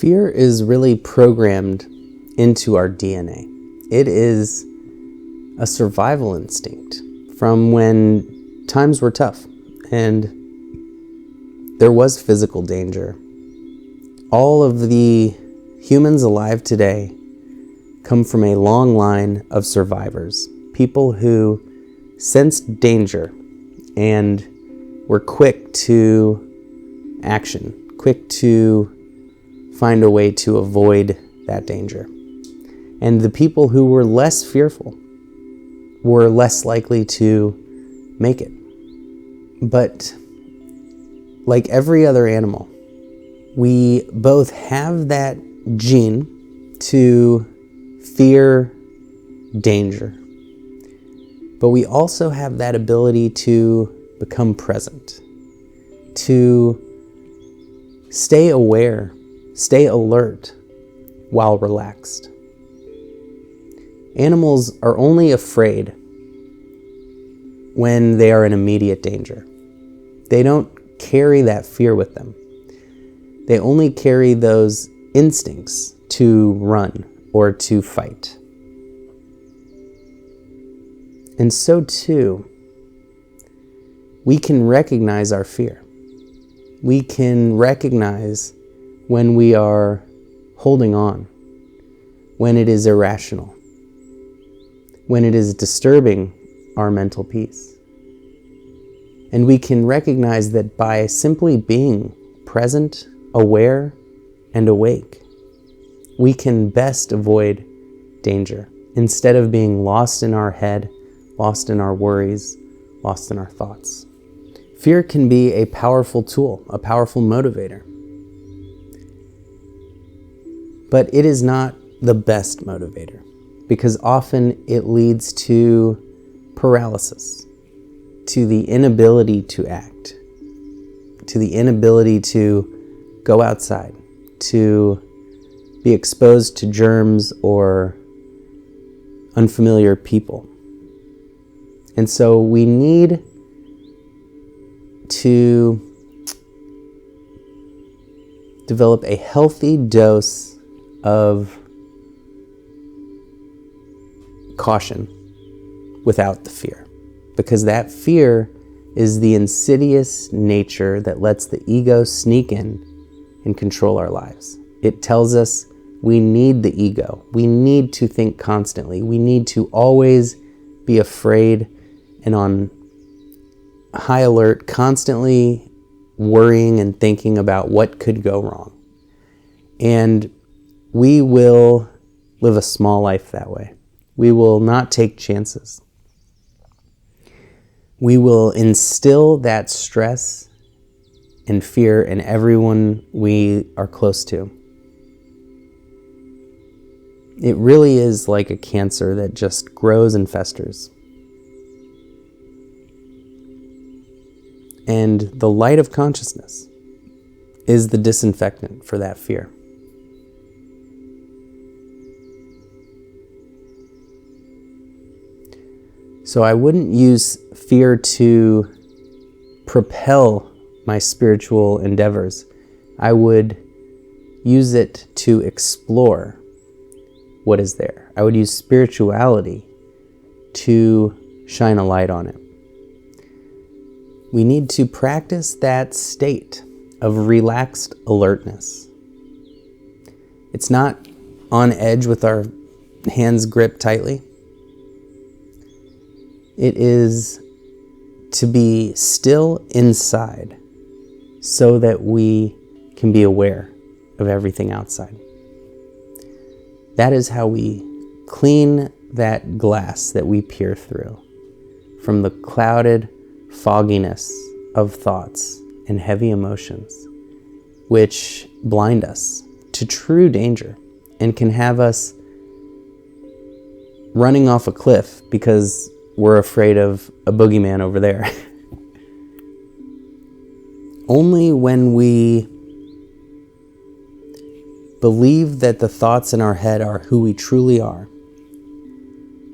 Fear is really programmed into our DNA. It is a survival instinct from when times were tough and there was physical danger. All of the humans alive today come from a long line of survivors, people who sensed danger and were quick to action, quick to find a way to avoid that danger. And the people who were less fearful were less likely to make it. But like every other animal, we both have that gene to fear danger, but we also have that ability to become present, to stay aware, stay alert while relaxed. Animals are only afraid when they are in immediate danger. They don't carry that fear with them. They only carry those instincts to run or to fight. And so too, we can recognize our fear. We can recognize when we are holding on, when it is irrational, when it is disturbing our mental peace. And we can recognize that by simply being present, aware, and awake, we can best avoid danger instead of being lost in our head, lost in our worries, lost in our thoughts. Fear can be a powerful tool, a powerful motivator. But it is not the best motivator, because often it leads to paralysis, to the inability to act, to the inability to go outside, to be exposed to germs or unfamiliar people. And so we need to develop a healthy dose of caution without the fear, because that fear is the insidious nature that lets the ego sneak in and control our lives. It tells us we need the ego. We need to think constantly. We need to always be afraid and on high alert, constantly worrying and thinking about what could go wrong. And we will live a small life that way. We will not take chances. We will instill that stress and fear in everyone we are close to. It really is like a cancer that just grows and festers. And the light of consciousness is the disinfectant for that fear. So I wouldn't use fear to propel my spiritual endeavors. I would use it to explore what is there. I would use spirituality to shine a light on it. We need to practice that state of relaxed alertness. It's not on edge with our hands gripped tightly. It is to be still inside so that we can be aware of everything outside. That is how we clean that glass that we peer through from the clouded fogginess of thoughts and heavy emotions, which blind us to true danger and can have us running off a cliff because we're afraid of a boogeyman over there. Only when we believe that the thoughts in our head are who we truly are,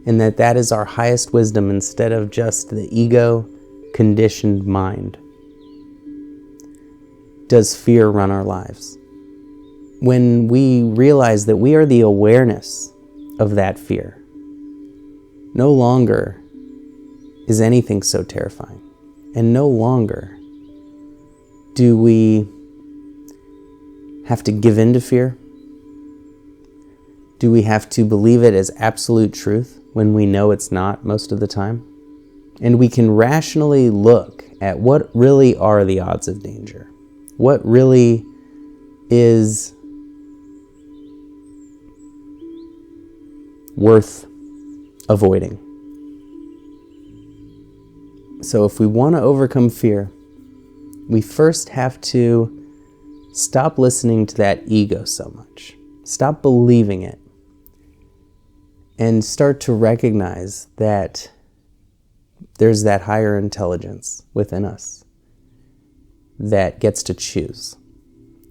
and that is our highest wisdom instead of just the ego-conditioned mind, does fear run our lives. when we realize that we are the awareness of that fear, no longer is anything so terrifying. And no longer do we have to give in to fear. Do we have to believe it as absolute truth when we know it's not most of the time? And we can rationally look at what really are the odds of danger. What really is worth avoiding. So if we want to overcome fear, we first have to stop listening to that ego so much. Stop believing it. And start to recognize that there's that higher intelligence within us that gets to choose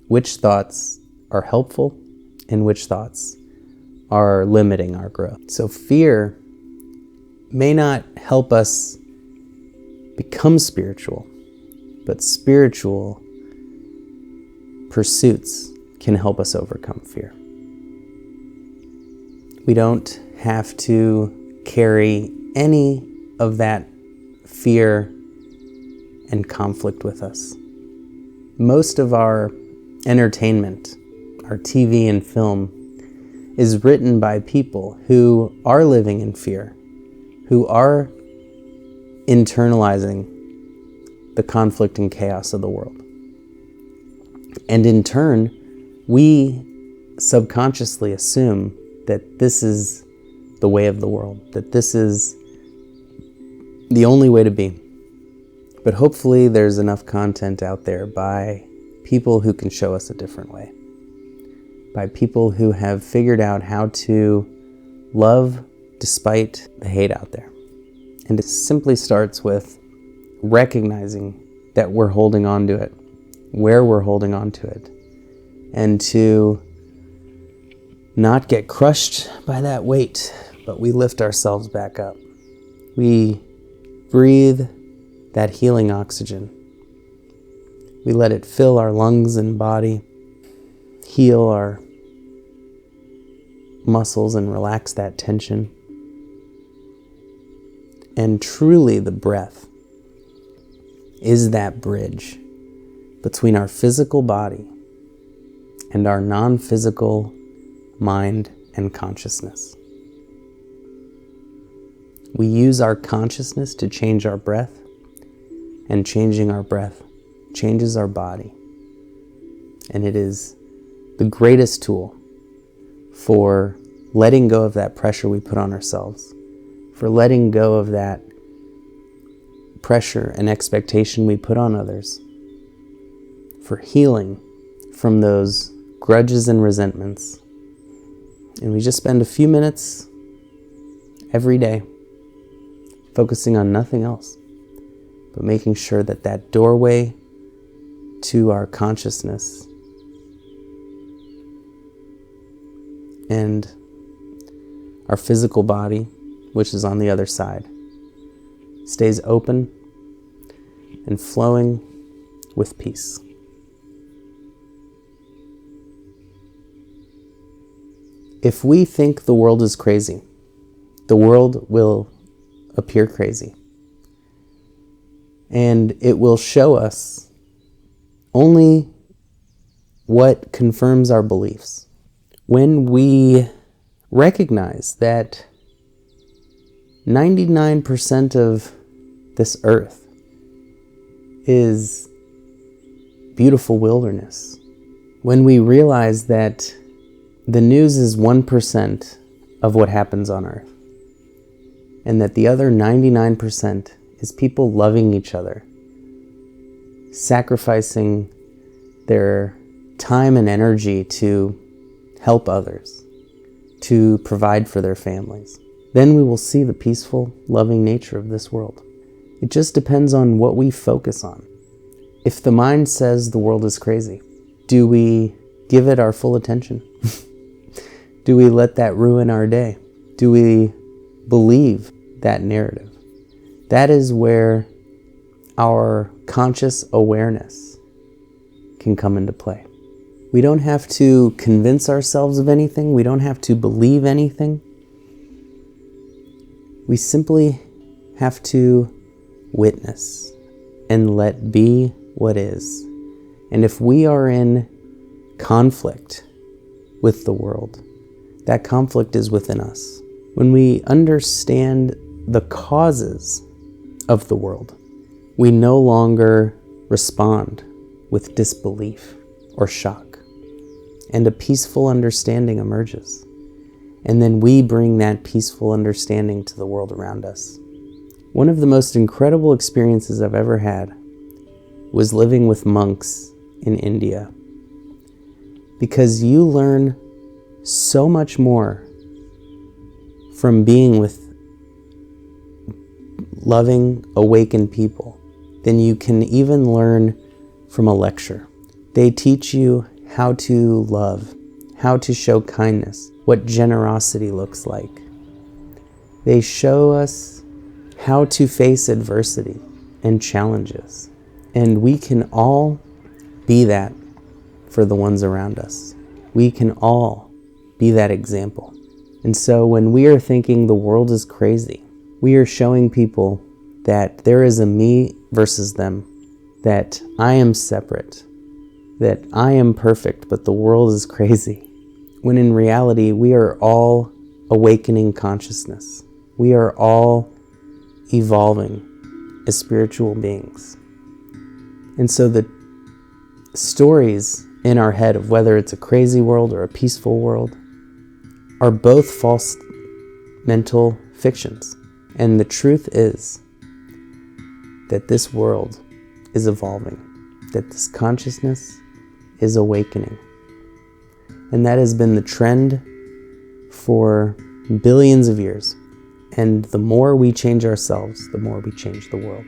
which thoughts are helpful and which thoughts are limiting our growth. So fear may not help us become spiritual, but spiritual pursuits can help us overcome fear. We don't have to carry any of that fear and conflict with us. Most of our entertainment, our TV and film, is written by people who are living in fear, who are internalizing the conflict and chaos of the world. And in turn, we subconsciously assume that this is the way of the world, that this is the only way to be. But hopefully there's enough content out there by people who can show us a different way, by people who have figured out how to love despite the hate out there. And it simply starts with recognizing that we're holding on to it, where we're holding on to it, and to not get crushed by that weight, but we lift ourselves back up. We breathe that healing oxygen. We let it fill our lungs and body, heal our muscles and relax that tension. And truly the breath is that bridge between our physical body and our non-physical mind and consciousness. We use our consciousness to change our breath, and changing our breath changes our body. And it is the greatest tool for letting go of that pressure we put on ourselves, for letting go of that pressure and expectation we put on others, for healing from those grudges and resentments. And we just spend a few minutes every day focusing on nothing else, but making sure that that doorway to our consciousness and our physical body, which is on the other side, stays open and flowing with peace. If we think the world is crazy, the world will appear crazy. And it will show us only what confirms our beliefs. When we recognize that 99% of this earth is beautiful wilderness, when we realize that the news is 1% of what happens on earth, and that the other 99% is people loving each other, sacrificing their time and energy to help others, to provide for their families, then we will see the peaceful, loving nature of this world. It just depends on what we focus on. If the mind says the world is crazy, do we give it our full attention? Do we let that ruin our day? Do we believe that narrative? That is where our conscious awareness can come into play. We don't have to convince ourselves of anything. We don't have to believe anything. We simply have to witness and let be what is. And if we are in conflict with the world, that conflict is within us. When we understand the causes of the world, we no longer respond with disbelief or shock, and a peaceful understanding emerges. And then we bring that peaceful understanding to the world around us. One of the most incredible experiences I've ever had was living with monks in India, because you learn so much more from being with loving, awakened people than you can even learn from a lecture. They teach you how to love, how to show kindness, what generosity looks like. They show us how to face adversity and challenges. And we can all be that for the ones around us. We can all be that example. And so when we are thinking the world is crazy, we are showing people that there is a me versus them, that I am separate, that I am perfect, but the world is crazy. When in reality, we are all awakening consciousness. We are all evolving as spiritual beings. And so the stories in our head of whether it's a crazy world or a peaceful world are both false mental fictions. And the truth is that this world is evolving, that this consciousness is awakening. And that has been the trend for billions of years. And the more we change ourselves, the more we change the world.